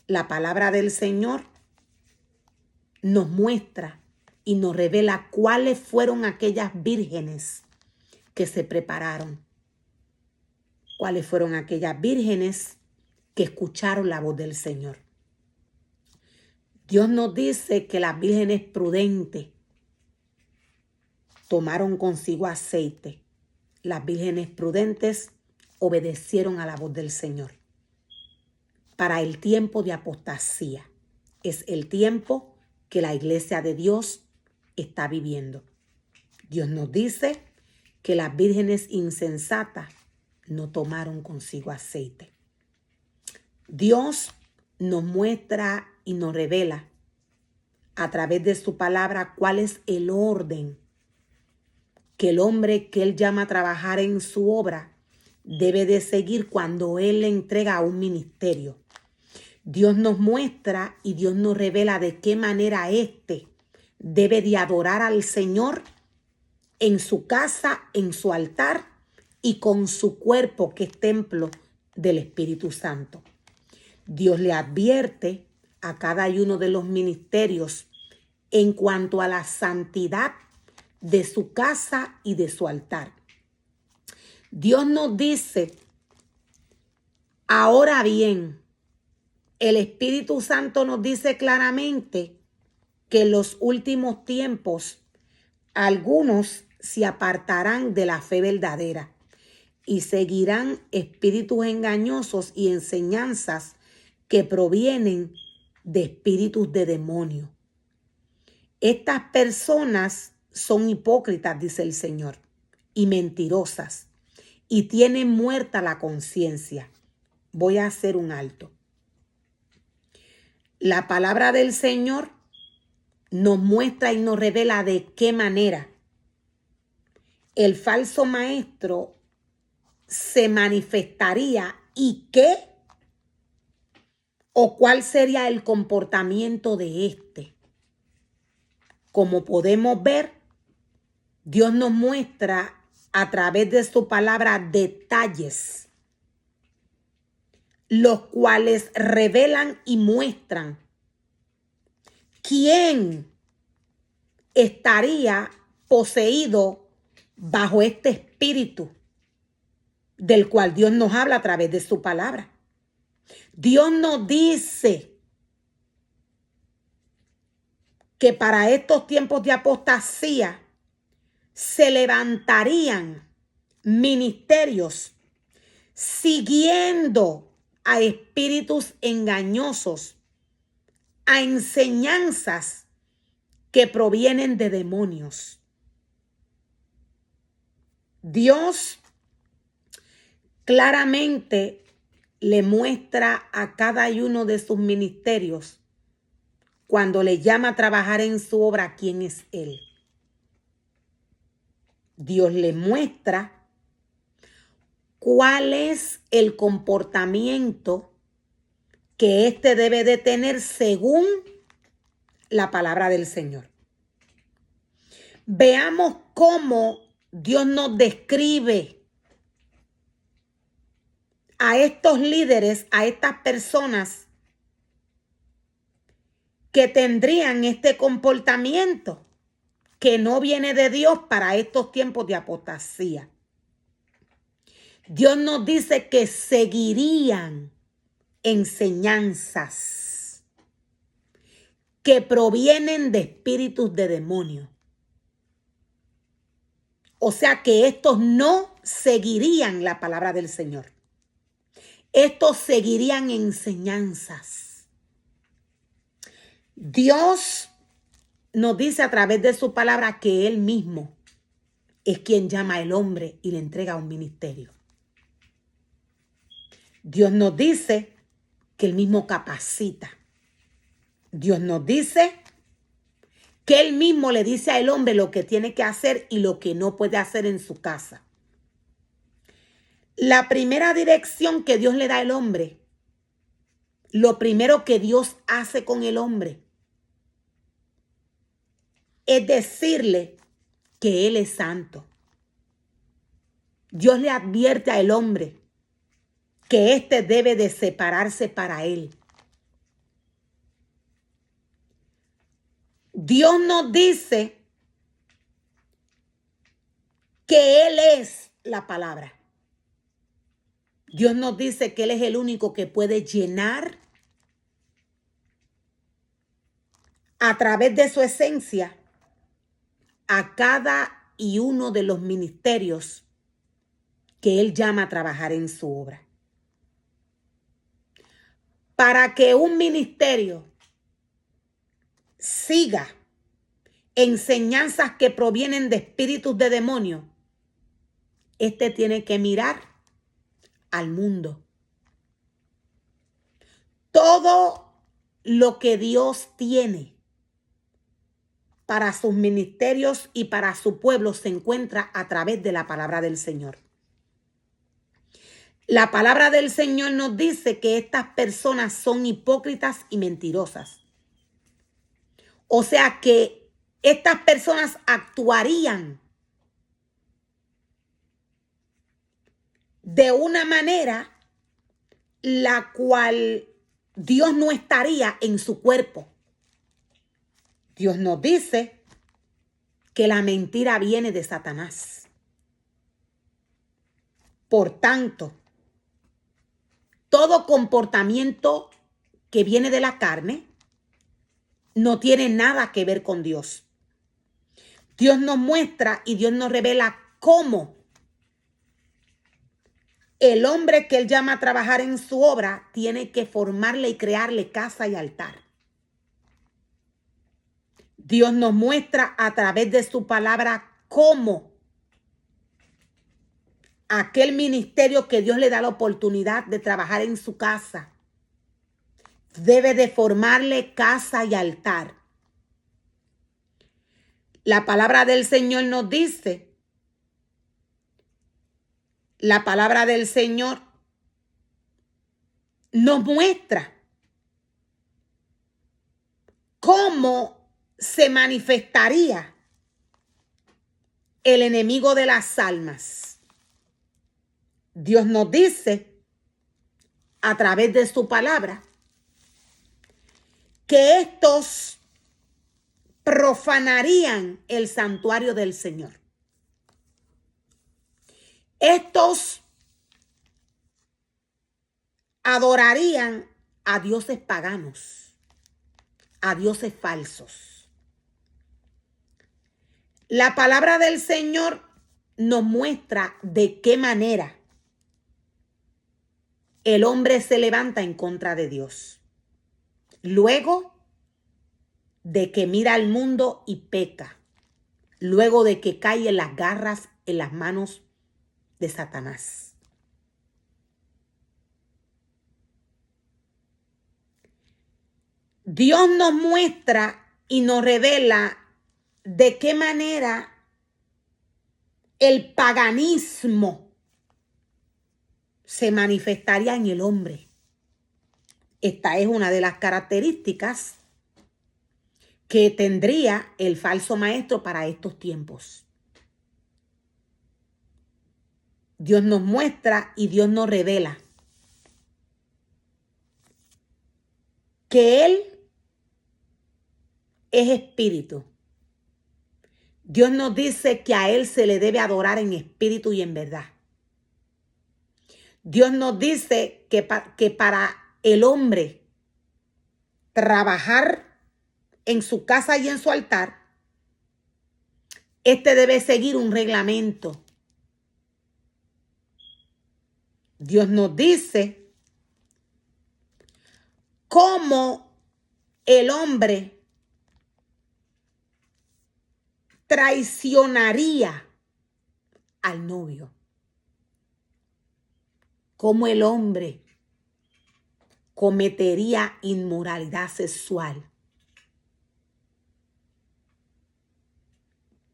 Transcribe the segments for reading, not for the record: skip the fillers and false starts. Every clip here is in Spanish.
la palabra del Señor nos muestra y nos revela cuáles fueron aquellas vírgenes que se prepararon. Cuáles fueron aquellas vírgenes que escucharon la voz del Señor. Dios nos dice que las vírgenes prudentes tomaron consigo aceite. Las vírgenes prudentes obedecieron a la voz del Señor. Para el tiempo de apostasía es el tiempo que la iglesia de Dios está viviendo. Dios nos dice que las vírgenes insensatas no tomaron consigo aceite. Dios nos muestra y nos revela a través de su palabra cuál es el orden que el hombre que Él llama a trabajar en su obra debe de seguir cuando Él le entrega un ministerio. Dios nos muestra y Dios nos revela de qué manera éste debe de adorar al Señor en su casa, en su altar y con su cuerpo que es templo del Espíritu Santo. Dios le advierte a cada uno de los ministerios en cuanto a la santidad de su casa y de su altar. Dios nos dice, ahora bien, el Espíritu Santo nos dice claramente que en los últimos tiempos algunos se apartarán de la fe verdadera y seguirán espíritus engañosos y enseñanzas que provienen de espíritus de demonio. Estas personas son hipócritas, dice el Señor, y mentirosas, y tienen muerta la conciencia. Voy a hacer un alto. La palabra del Señor nos muestra y nos revela de qué manera el falso maestro se manifestaría y qué o cuál sería el comportamiento de éste. Como podemos ver, Dios nos muestra a través de su palabra detalles, los cuales revelan y muestran quién estaría poseído bajo este espíritu del cual Dios nos habla a través de su palabra. Dios nos dice que para estos tiempos de apostasía se levantarían ministerios siguiendo a espíritus engañosos, a enseñanzas que provienen de demonios. Dios claramente le muestra a cada uno de sus ministerios cuando le llama a trabajar en su obra quién es Él. Dios le muestra cuál es el comportamiento que éste debe de tener según la palabra del Señor. Veamos cómo Dios nos describe a estos líderes, a estas personas que tendrían este comportamiento que no viene de Dios para estos tiempos de apostasía. Dios nos dice que seguirían enseñanzas que provienen de espíritus de demonio. O sea que estos no seguirían la palabra del Señor. Estos seguirían enseñanzas. Dios nos dice a través de su palabra que Él mismo es quien llama al hombre y le entrega un ministerio. Dios nos dice que Él mismo capacita. Dios nos dice que Él mismo le dice al hombre lo que tiene que hacer y lo que no puede hacer en su casa. La primera dirección que Dios le da al hombre, lo primero que Dios hace con el hombre, es decirle que Él es santo. Dios le advierte al hombre que éste debe de separarse para Él. Dios nos dice que Él es la palabra. Dios nos dice que Él es el único que puede llenar a través de su esencia a cada y uno de los ministerios que Él llama a trabajar en su obra. Para que un ministerio siga enseñanzas que provienen de espíritus de demonios, este tiene que mirar al mundo. Todo lo que Dios tiene para sus ministerios y para su pueblo se encuentra a través de la palabra del Señor. La palabra del Señor nos dice que estas personas son hipócritas y mentirosas. O sea que estas personas actuarían de una manera la cual Dios no estaría en su cuerpo. Dios nos dice que la mentira viene de Satanás. Por tanto, todo comportamiento que viene de la carne no tiene nada que ver con Dios. Dios nos muestra y Dios nos revela cómo el hombre que Él llama a trabajar en su obra tiene que formarle y crearle casa y altar. Dios nos muestra a través de su palabra cómo aquel ministerio que Dios le da la oportunidad de trabajar en su casa debe de formarle casa y altar. La palabra del Señor nos dice, la palabra del Señor nos muestra cómo se manifestaría el enemigo de las almas. Dios nos dice a través de su palabra que estos profanarían el santuario del Señor. Estos adorarían a dioses paganos, a dioses falsos. La palabra del Señor nos muestra de qué manera el hombre se levanta en contra de Dios. Luego de que mira al mundo y peca. Luego de que cae en las garras, en las manos de Satanás. Dios nos muestra y nos revela de qué manera el paganismo se manifestaría en el hombre. Esta es una de las características que tendría el falso maestro para estos tiempos. Dios nos muestra y Dios nos revela que Él es espíritu. Dios nos dice que a Él se le debe adorar en espíritu y en verdad. Dios nos dice que para el hombre trabajar en su casa y en su altar, este debe seguir un reglamento. Dios nos dice cómo el hombre traicionaría al novio. Cómo el hombre cometería inmoralidad sexual.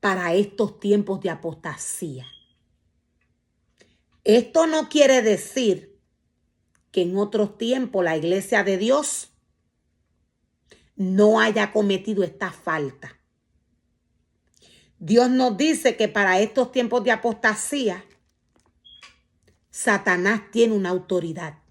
Para estos tiempos de apostasía. Esto no quiere decir que en otros tiempos la iglesia de Dios no haya cometido esta falta. Dios nos dice que para estos tiempos de apostasía, Satanás tiene una autoridad.